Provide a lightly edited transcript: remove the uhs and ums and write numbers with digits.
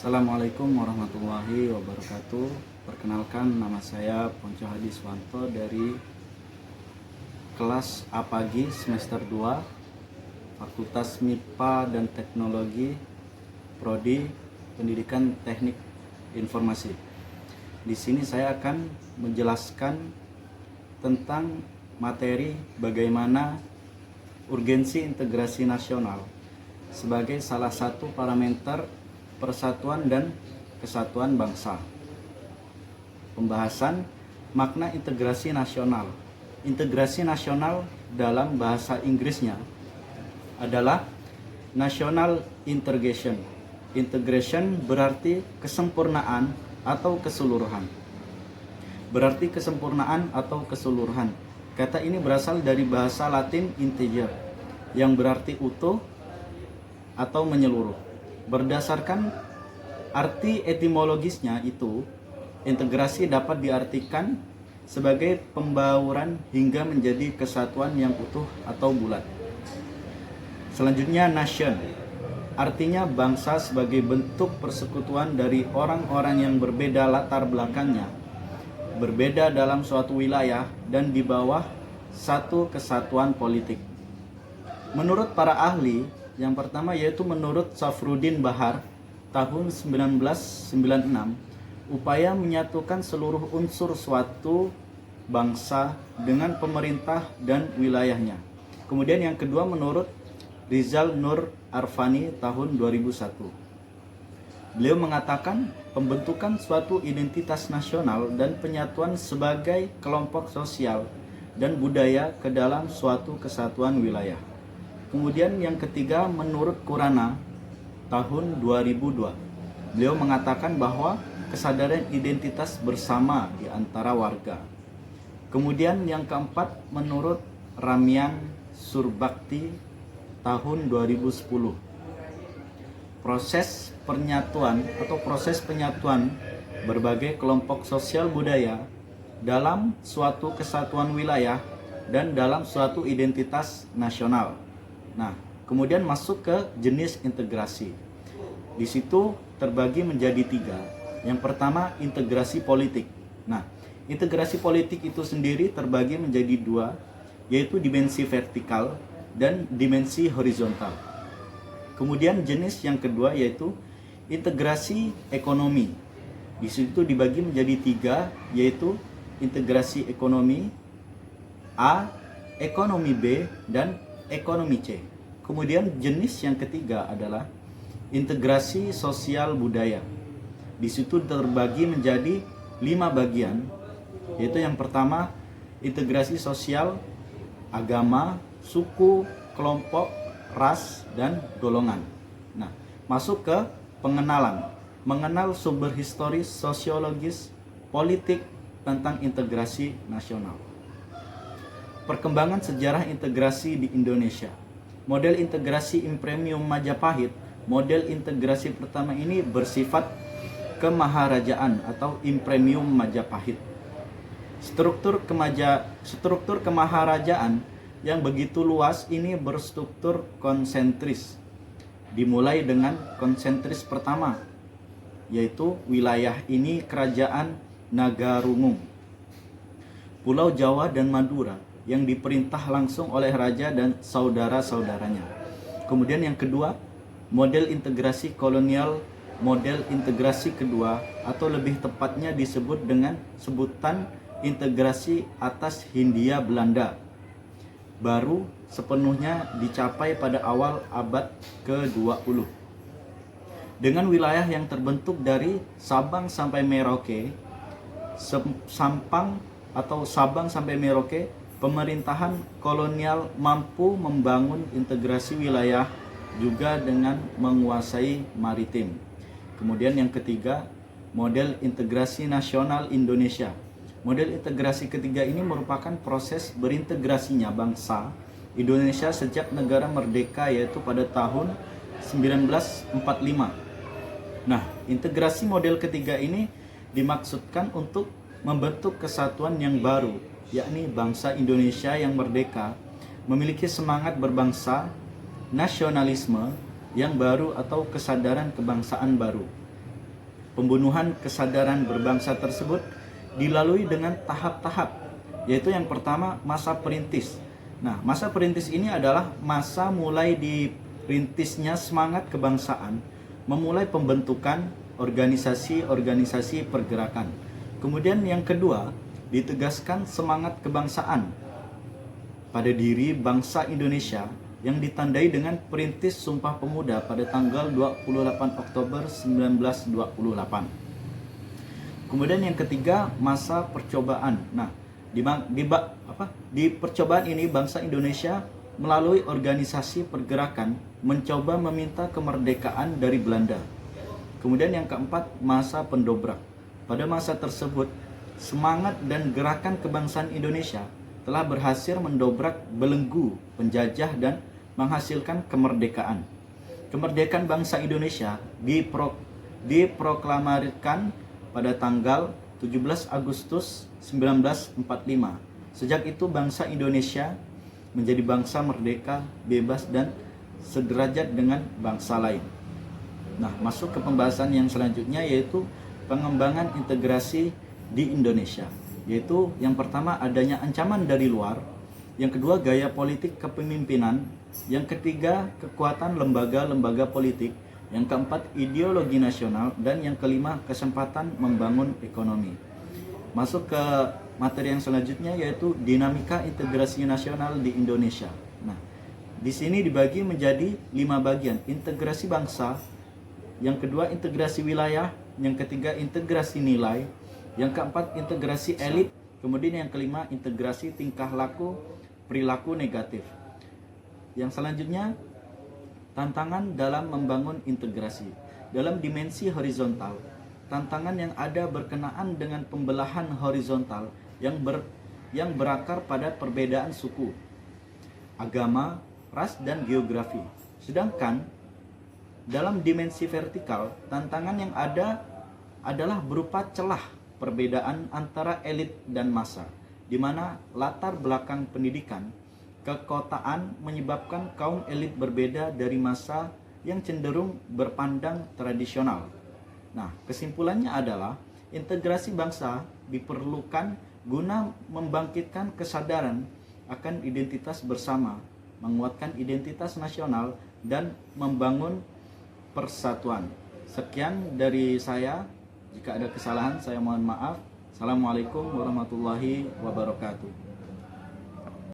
Assalamualaikum warahmatullahi wabarakatuh. Perkenalkan, nama saya Ponco Hadiswanto dari kelas A pagi semester 2 Fakultas MIPA dan Teknologi Prodi Pendidikan Teknik Informasi. Di sini saya akan menjelaskan tentang materi bagaimana urgensi integrasi nasional sebagai salah satu parameter persatuan dan kesatuan bangsa. Pembahasan makna integrasi nasional. Integrasi nasional dalam bahasa Inggrisnya adalah national integration. Integration berarti kesempurnaan atau keseluruhan. Berarti kesempurnaan atau keseluruhan. Kata ini berasal dari bahasa Latin integer yang berarti utuh atau menyeluruh. Berdasarkan arti etimologisnya itu, integrasi dapat diartikan sebagai pembauran hingga menjadi kesatuan yang utuh atau bulat. Selanjutnya, nation artinya bangsa sebagai bentuk persekutuan dari orang-orang yang berbeda latar belakangnya, berbeda dalam suatu wilayah dan di bawah satu kesatuan politik. Menurut para ahli, yang pertama yaitu menurut Safruddin Bahar tahun 1996, upaya menyatukan seluruh unsur suatu bangsa dengan pemerintah dan wilayahnya. Kemudian yang kedua menurut Rizal Nur Arfani tahun 2001. Beliau mengatakan pembentukan suatu identitas nasional dan penyatuan sebagai kelompok sosial dan budaya ke dalam suatu kesatuan wilayah. Kemudian yang ketiga menurut Kurana tahun 2002. Beliau mengatakan bahwa kesadaran identitas bersama di antara warga. Kemudian yang keempat menurut Ramyan Surbakti tahun 2010. Proses penyatuan berbagai kelompok sosial budaya dalam suatu kesatuan wilayah dan dalam suatu identitas nasional. Nah, kemudian masuk ke jenis integrasi. Di situ terbagi menjadi 3. Yang pertama, integrasi politik. Nah, integrasi politik itu sendiri terbagi menjadi 2, yaitu dimensi vertikal dan dimensi horizontal. Kemudian jenis yang kedua yaitu integrasi ekonomi. Di situ dibagi menjadi 3, yaitu integrasi ekonomi A, ekonomi B, dan ekonomi C. Kemudian jenis yang ketiga adalah integrasi sosial budaya. Di situ terbagi menjadi 5 bagian, yaitu yang pertama integrasi sosial, agama, suku, kelompok, ras, dan golongan. Nah, masuk ke pengenalan. Mengenal sumber historis, sosiologis, politik tentang integrasi nasional. Perkembangan sejarah integrasi di Indonesia. Model integrasi Impremium Majapahit, model integrasi pertama ini bersifat kemaharajaan atau Impremium Majapahit. Struktur kemaharajaan yang begitu luas ini berstruktur konsentris. Dimulai dengan konsentris pertama, yaitu wilayah ini Kerajaan Nagarungung, Pulau Jawa dan Madura, yang diperintah langsung oleh raja dan saudara-saudaranya. Kemudian yang kedua, model integrasi kolonial, model integrasi kedua atau lebih tepatnya disebut dengan sebutan integrasi atas Hindia Belanda, baru sepenuhnya dicapai pada awal abad ke-20. Dengan wilayah yang terbentuk dari Sabang sampai Merauke, Sabang sampai Merauke, pemerintahan kolonial mampu membangun integrasi wilayah juga dengan menguasai maritim. Kemudian yang ketiga, model integrasi nasional Indonesia. Model integrasi ketiga ini merupakan proses berintegrasinya bangsa Indonesia sejak negara merdeka, yaitu pada tahun 1945. Nah, integrasi model ketiga ini dimaksudkan untuk membentuk kesatuan yang baru, yakni bangsa Indonesia yang merdeka, memiliki semangat berbangsa, nasionalisme yang baru atau kesadaran kebangsaan baru. pembunuhan kesadaran berbangsa tersebut dilalui dengan tahap-tahap, yaitu yang pertama masa perintis. Nah, masa perintis ini adalah masa mulai dirintisnya semangat kebangsaan, memulai pembentukan organisasi-organisasi pergerakan. Kemudian yang kedua, ditegaskan semangat kebangsaan pada diri bangsa Indonesia yang ditandai dengan Perintis Sumpah Pemuda pada tanggal 28 Oktober 1928. Kemudian yang ketiga, masa percobaan. Nah, di percobaan ini bangsa Indonesia melalui organisasi pergerakan mencoba meminta kemerdekaan dari Belanda. Kemudian yang keempat, masa pendobrak. Pada masa tersebut, semangat dan gerakan kebangsaan Indonesia telah berhasil mendobrak belenggu penjajah dan menghasilkan kemerdekaan. Kemerdekaan bangsa Indonesia diproklamirkan pada tanggal 17 Agustus 1945. Sejak itu bangsa Indonesia menjadi bangsa merdeka, bebas, dan sederajat dengan bangsa lain. Nah, masuk ke pembahasan yang selanjutnya, yaitu pengembangan integrasi di Indonesia. Yaitu yang pertama, adanya ancaman dari luar. Yang kedua, gaya politik kepemimpinan. Yang ketiga, kekuatan lembaga-lembaga politik. Yang keempat, ideologi nasional. Dan yang kelima, kesempatan membangun ekonomi. Masuk ke materi yang selanjutnya, yaitu dinamika integrasi nasional di Indonesia. Nah, di sini dibagi menjadi 5 bagian. Integrasi bangsa, yang kedua integrasi wilayah, yang ketiga integrasi nilai, yang keempat integrasi elit, kemudian yang kelima integrasi tingkah laku perilaku negatif. Yang selanjutnya, tantangan dalam membangun integrasi. Dalam dimensi horizontal, tantangan yang ada berkenaan dengan pembelahan horizontal yang berakar pada perbedaan suku, agama, ras, dan geografi. Sedangkan dalam dimensi vertikal, tantangan yang ada adalah berupa celah perbedaan antara elit dan massa, di mana latar belakang pendidikan, kekotaan menyebabkan kaum elit berbeda dari massa yang cenderung berpandang tradisional. Nah, kesimpulannya adalah integrasi bangsa diperlukan guna membangkitkan kesadaran akan identitas bersama, menguatkan identitas nasional, dan membangun persatuan. Sekian dari saya. Jika ada kesalahan, saya mohon maaf. Assalamualaikum warahmatullahi wabarakatuh.